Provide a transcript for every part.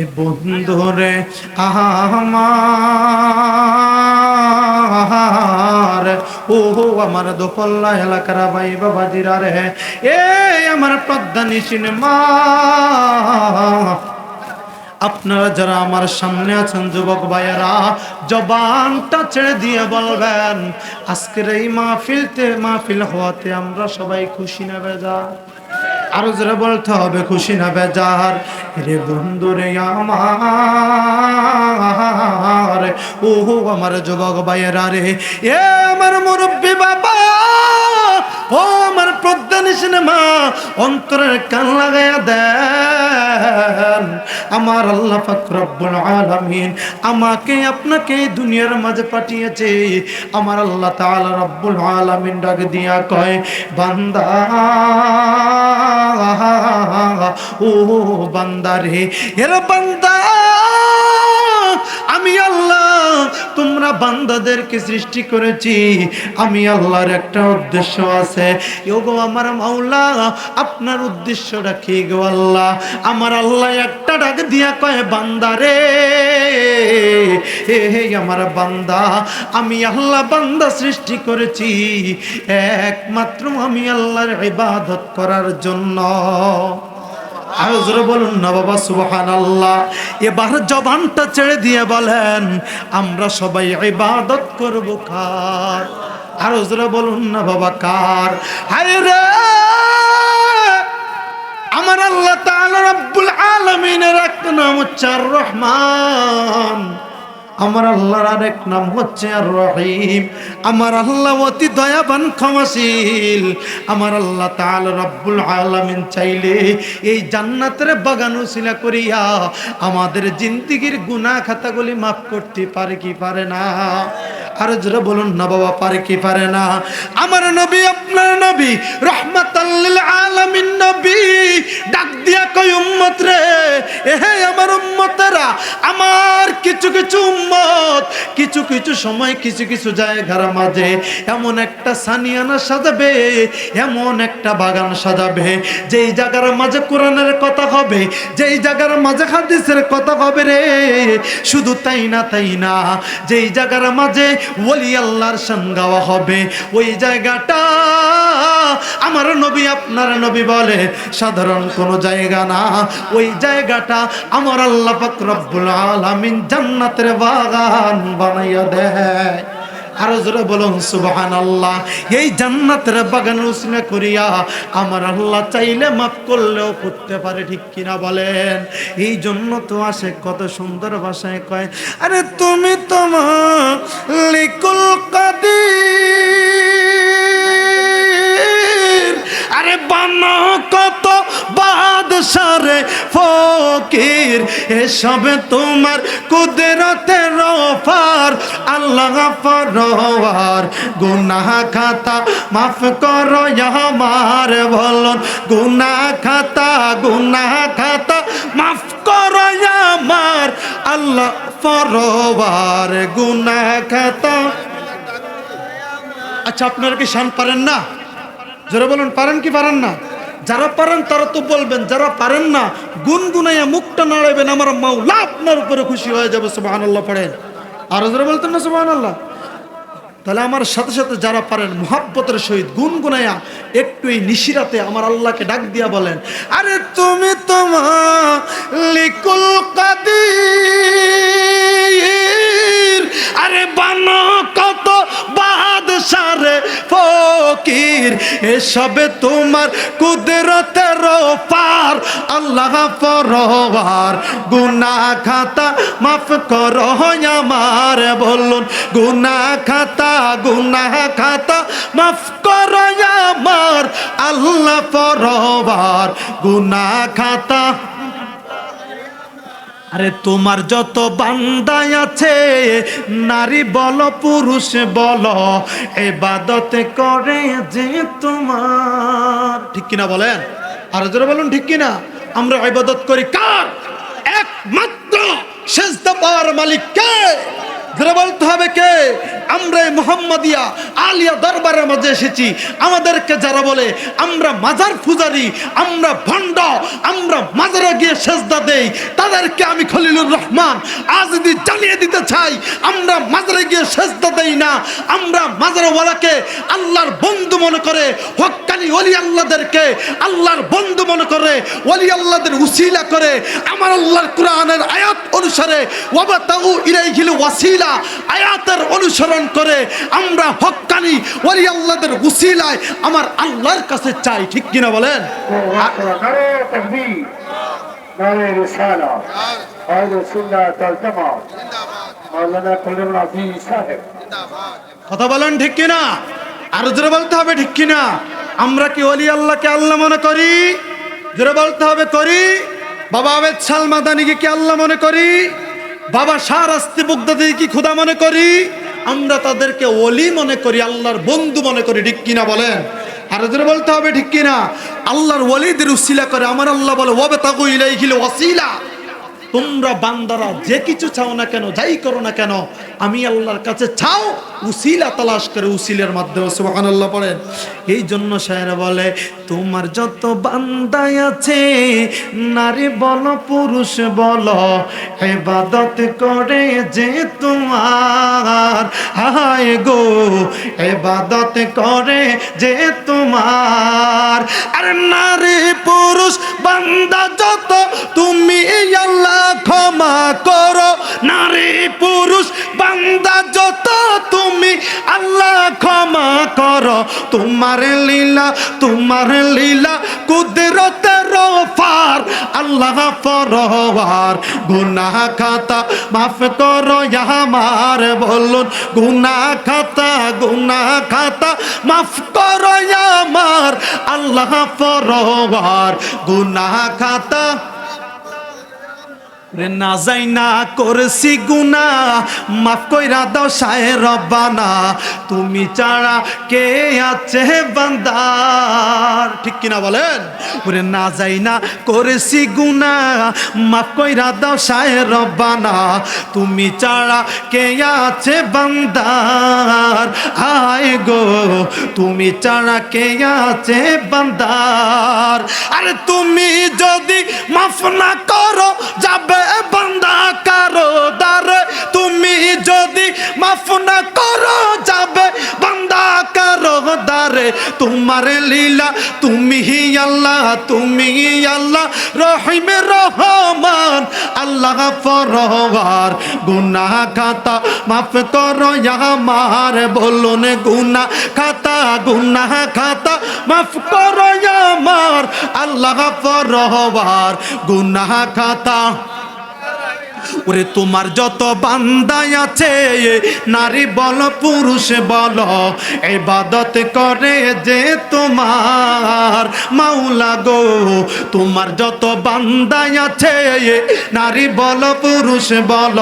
এ বন্ধুরে আমার, ও আমার দোপল্লা এলাকার ভাই বাবাজিরা রে, এ আমার পদ্মানিসিন মা, আপনারা যারা আমার সামনে আছেন যুবক ভাইয়েরা, জবানটা ছেড়ে দিয়ে বলবেন আজকের এই মাহফিল হওয়াতে আমরা সবাই খুশি না বেজার? আরো যারা বলতে হবে খুশি না বেজার? রে বন্ধু রে আমার, ও আমার যুবক ভাইয়েরা রে, এ আমার মুরব্বী বাবা, ও আমার প্রজ্ঞানিসিন মা, অন্তরের কান লাগাইয়া দেন। আমার আল্লাহ পাক রব্বুল আলামিন আমাকে আপনাকে দুনিয়ার মাঝে পাঠিয়েছে। আমার আল্লাহ তাআলা রব্বুল আলামিন ডাক দিয়া কয়, বান্দা ও বান্দা রে, এর বান্দা আমি আল্লাহ তোমরা বান্দাদেরকে সৃষ্টি করেছি, আমি আল্লাহর একটা উদ্দেশ্য আছে। ওগো আমার মাওলা, আপনার উদ্দেশ্যটা কি গো আল্লাহ? আমার আল্লাহ একটা ডাক দিয়া কয়, বান্দা রে, হে আমার বান্দা, আমি আল্লাহ বান্দা সৃষ্টি করেছি একমাত্র আমি আল্লাহর ইবাদত করার জন্য। আরো জোরে বলুন না বাবা সুবহানাল্লাহ। এবার জবানটা ছেড়ে দিয়ে বলেন আমরা সবাই ইবাদত করব কার? আরো জোরে বলুন না বাবা কার? হায় রে, আমার আল্লাহ তাআলা রব্বুল আলামিনের এক নাম হচ্ছে আর রহমান, আমার আল্লাহর আরেক নাম হচ্ছে আর রহিম। আমার আল্লাহ অতি দয়াবান ক্ষমাশীল। আমার আল্লাহ তাআলা রব্বুল আলামিন চাইলে এই জান্নাতের বাগান উসিলা করিয়া আমাদের জিন্দেগীর গুনাহ খাতাগুলি মাফ করতে পারে কি পারে না? আর যারা বলুন না বাবা, পারে কি পারে না? আমার নবী, আপনার নবী, রাহমাতাল লিল আলামিন নবী ডাক দিয়া কই, উম্মত রে, হে আমার উম্মতেরা, আমার কিছু কিছু উম্মত কিছু কিছু সময় কিছু কিছু জায়গার মাঝে এমন একটা সানিয়ানা সাজাবে, এমন একটা বাগান সাজাবে, যেই জায়গার মাঝে কোরআনের কথা হবে, যেই জায়গার মাঝে হাদিসের কথা হবে রে। শুধু তাই না, যেই জায়গার মাঝে ওলি আল্লাহর শান গাওয়া হবে, ওই জায়গাটা আমার নবী, আপনার নবী বলে সাধারণ কোনো জায়গা না, ওই জায়গাটা আমার আল্লাহ পাক রব্বুল আলামিন জান্নাতের বাগান বানাইয়া দেয়। আরো জোরে বলুন সুবহানাল্লাহ। এই জান্নাতের বাগান উসিলা করিয়া আমার আল্লাহ চাইলে মাফ করলেও করতে পারে, ঠিক কিনা বলেন? এই জন্য তো আসে কত সুন্দর ভাষায় কয়, আরে তুমি তোমার লিকুল কাদির, আরে বানা কত বাদশারে ফকির, এসবে তোমার কুদরতের অফার, আল্লাহ পরওয়ার, গুনাহ খাতা মাফ করো আমার, বলুন গুনাহ খাতা মাফ করো আমার, আল্লাহ পরওয়ার, গুনাহ খাতা। আচ্ছা, আপনারা কি শান পারেন না? যারা বলুন পারেন কি পারেন না? যারা পারেন তারা তো বলবেন, যারা পারেন না গুনগুনাইয়া মুখটা নাড়াবেন, আমার মাওলা আপনার উপরে খুশি হয়ে যাবে। সুবহানাল্লাহ পড়েন। আর যারা বলতেন না সুবহানাল্লাহ? তাহলে আমার সাথে সাথে যারা পারেন মুহাব্বতের সহিত গুনগুনাইয়া একটু এই নিশিরাতে আমার আল্লাহকে ডাক দিয়া বলেন, আরে তুমি তোমার লিকুল কাদির, আরে বানো কত বাদশারে ফকির, এসবে তোমার কুদরতের পার, আল্লাহ পরওয়ার, গুনাহ খাতা মাফ করো আমার, বলুন গুনাহ খাতা মাফ করো আমার, আল্লাহ পরওয়ার, গুনাহ খাতা। আরে তোমার যত বান্দা আছে, নারী বলো পুরুষ বলো, ইবাদত করে যে তোমার, ঠিক কিনা বলেন? আর যারা বলুন ঠিক কিনা? আমরা ইবাদত করি কার? একমাত্র সিজদা পাওয়ার মালিক কে? যারা বলতে হবে কে? আমরা এই মুহাম্মাদিয়া আলিয়া দরবারের মাঝে এসেছি, আমাদেরকে যারা বলে আমরা মাজার পূজারি, আমরা ভণ্ড, আমরা মাজারে গিয়ে সেজদা দেই, তাদেরকে আমি খলিলুর রহমান আজ যদি জানিয়ে দিতে চাই, আমরা মাজারে গিয়ে সেজদা দেই না। আমরা মাজারওয়ালাকে আল্লাহর বন্ধু মনে করে, হক্কানি ওলি আল্লাহদেরকে আল্লাহর বন্ধু মনে করে, ওলি আল্লাহদের উসিলা করে, আমার আল্লাহর কোরআনের আয়াত অনুসারে ওয়াবাতাউ ইলাইহিল ওয়াসিলা আয়াতের অনুসরণ করে আমরা হক্কানি ওলি আল্লাহদের উসিলায় আমার আল্লাহর কাছে চাই। ঠিক কিনা বলেন? নারে তাকবীর, নারে রিসালাত, আহলে সুন্নাত ওয়াল জামাত, মাওলানা খলিলুল আজিজ সাহেব। কথা বলেন ঠিক কিনা? আর জোরে বলতে হবে ঠিক কিনা? আমরা কি ওলি আল্লাহকে আল্লাহ মনে করি? জোরে বলতে হবে করি। বাবা আবেদ শাহ মাদানিকে কি আল্লাহ মনে করি? বাবা শাহ রাস্তি বুগদাদি কি খোদা মনে করি? আমরা তাদেরকে ওলি মনে করি, আল্লাহর বন্ধু মনে করি। ঠিক কিনা বলেন? আর জোরে বলতে হবে ঠিক কিনা? আল্লাহর ওলিদের উসিলা করে আমার আল্লাহ বলে ওয়াবতাগু ইলাইহিল ওয়াসিলা, তোমরা বান্দারা যে কিছু চাও না কেন, যাই করো না কেন, আমি আল্লাহর কাছে চাও, উসিলা তালাশ করে, উসিলার মাধ্যমে। সুবহানাল্লাহ পড়েন। এই জন্য শায়েরা বলে তোমার যত বান্দায় আছে, নারী বল পুরুষ বল, ইবাদত করে যে তোমার, হায় গো ইবাদত করে যে তোমার। আর নারী পুরুষ বান্দা যত তুমি আল্লাহ ক্ষমা করো, নারী পুরুষ বান্দা যত তুমি আল্লাহ ক্ষমা করো। তোমার লীলা কুদরতের পার, আল্লাহ পরওয়ার, গুনাহ খাতা মাফ করো আমার, বলুন গুনাহ খাতা মাফ করো আমার, আল্লাহ পরওয়ার, গুনাহ খাতা না যাই না করছি গুনাহ, মাফ কইরা দাও শায়ে রব্বানা, তুমি ছাড়া কে আছে বান্দার। ঠিক কিনা বলেন? ওরে না যাই না করেছি গুনাহ, মাফ কইরা দাও শায়ে রব্বানা, তুমি ছাড়া কে আছে বান্দার, হায় গো তুমি ছাড়া কে আছে বান্দার। আরে তুমি যদি মাফ না করো যাবে বান্দা কারো দারে, তুমি যদি মাফ না করো যাবে বান্দা কারো দারে। তোমার লীলা তুমি আল্লাহ রহিম রহমান, আল্লাহ পরওয়ার, গুনাহ খাতা মাফ করো আমার, বলুন গুনাহ খাতা মাফ করো আমার, আল্লাহ পরওয়ার, গুনাহ খাতা। ওরে তোমার যত বান্দাই আছে, নারী বল পুরুষ বল, ইবাদত করে যে তোমার মাওলা গো। তোমার যত বান্দাই আছে, নারী বল পুরুষ বল,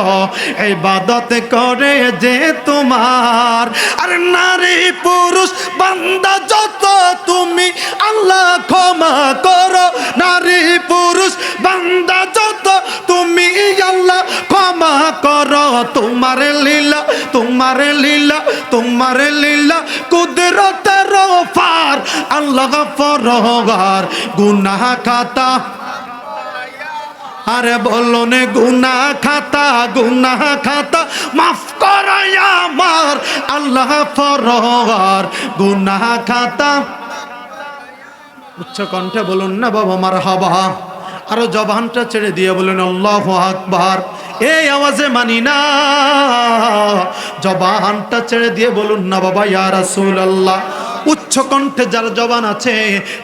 ইবাদত করে যে তোমার। আর নারী পুরুষ বান্দা যত তুমি আল্লাহ ক্ষমা করো, নারী পুরুষ বান্দা যত তুমি আল্লাহ ক্ষমা করো। তোমার লীলা কুদরতের পার, আল্লাহ পরওয়ার, গুনাহ খাতা। আরে বলুন গুনাহ খাতা মাফ করো আমার, আল্লাহ পরওয়ার, গুনাহ খাতা। উচ্চ কণ্ঠে বলুন না বাবা মারহাবা। আরো জবানটা ছেড়ে দিয়ে বলুন আল্লাহু আকবার। এই আওয়াজে মানি না, জবানটা ছেড়ে দিয়ে বলুন না বাবা ইয়া রাসূলুল্লাহ। উচ্চ কণ্ঠে যার জবান আছে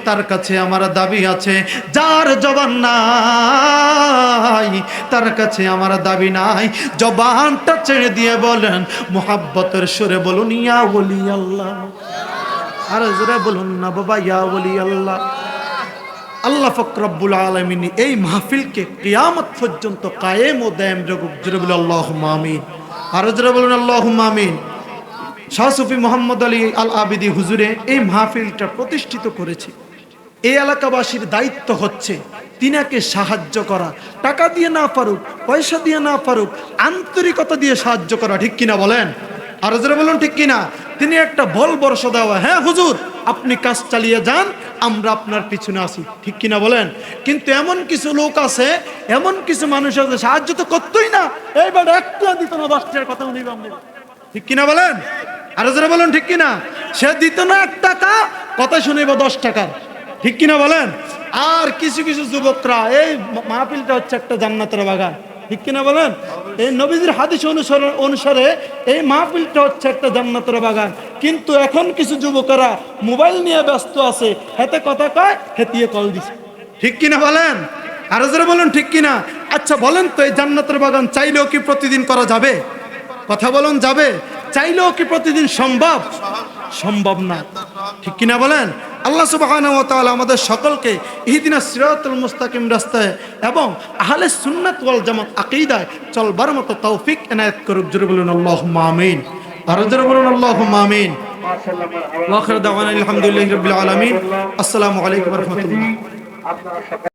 তার কাছে আমার দাবি আছে, যার জবান নাই তার কাছে আমার দাবি নাই। জবানটা ছেড়ে দিয়ে বলেন মুহাব্বতের সুরে বলুন ইয়া ওলি আল্লাহ। আর জোরে বলুন না বাবা ইয়া ওলি আল্লাহ। আল্লাহ পাক রব্বুল আলামিন এই মাহফিলকে কিয়ামত পর্যন্ত কায়েম ও দায়েম রাখুক। জোরে বলুন আল্লাহুম্মা আমিন। আর জোরে বলুন আল্লাহুম্মা আমিন। শাহ সুফি মোহাম্মদ আলী আল আবিদি হুজুরে এই মাহফিলটা প্রতিষ্ঠিত করেছে। এই এলাকাবাসীর দায়িত্ব হচ্ছে তিনাকে সাহায্য করা, টাকা দিয়ে না পারুক, পয়সা দিয়ে না পারুক, আন্তরিকতা দিয়ে সাহায্য করা। ঠিক কিনা বলেন? আর যারা বলুন ঠিক কিনা, তিনি একটা বল বর্ষা দেওয়া, হ্যাঁ হুজুর আপনি কাজ চালিয়ে যান, আমরা আপনার পিছনে আছি, ঠিক কিনা বলেন। কিন্তু এমন কিছু লোক আছে, এমন কিছু মানুষ আছে সাহায্য তো করতোই না, এইবার একটু দিত না, 10 টাকার কথা উনি ঠিক কিনা বলেন। আর যারা বলুন ঠিক কিনা, সে দিত না 1 টাকা, কথা শুনিব 10 টাকার, ঠিক কিনা বলেন। আর কিছু কিছু যুবকরা, এই মাহফিলটা হচ্ছে একটা জান্নাতের বাগান, ঠিক কিনা বলেন। এই নবীজির হাদিস অনুসারে এই মাহফিলটা হচ্ছে একটা জান্নাতের বাগান। কিন্তু এখন কিছু যুবকেরা মোবাইল নিয়ে ব্যস্ত আছে, হেতে কথা কয়, হেতিয়ে কল দিছে, ঠিক কিনা বলেন। আর যারা বলুন ঠিক কিনা। আচ্ছা বলেন তো, এই জান্নাতের বাগান চাইলেও কি প্রতিদিন করা যাবে? কথা বলুন, যাবে? চাইলেও কি প্রতিদিন সম্ভব? সম্ভব না, ঠিক কিনা বলেন। আল্লাহ সুবহানাহু ওয়া তাআলা আমাদের সকলকে ইহদিনাস সিরাতাল মুস্তাকিম রাস্তায় এবং আহলে সুন্নাত ওয়াল জামাত আকীদায় চলবার মতো তৌফিক এনায়েত করুক। জোরে বলুন আল্লাহুম্মা আমিন। আর জোরে বলুন আল্লাহুম্মা আমিন। ওয়া আখিরু দাওয়ানা আলহামদুলিল্লাহি রাব্বিল আলামিন। আসসালামু আলাইকুম ওয়া রাহমাতুল্লাহ। আপনারা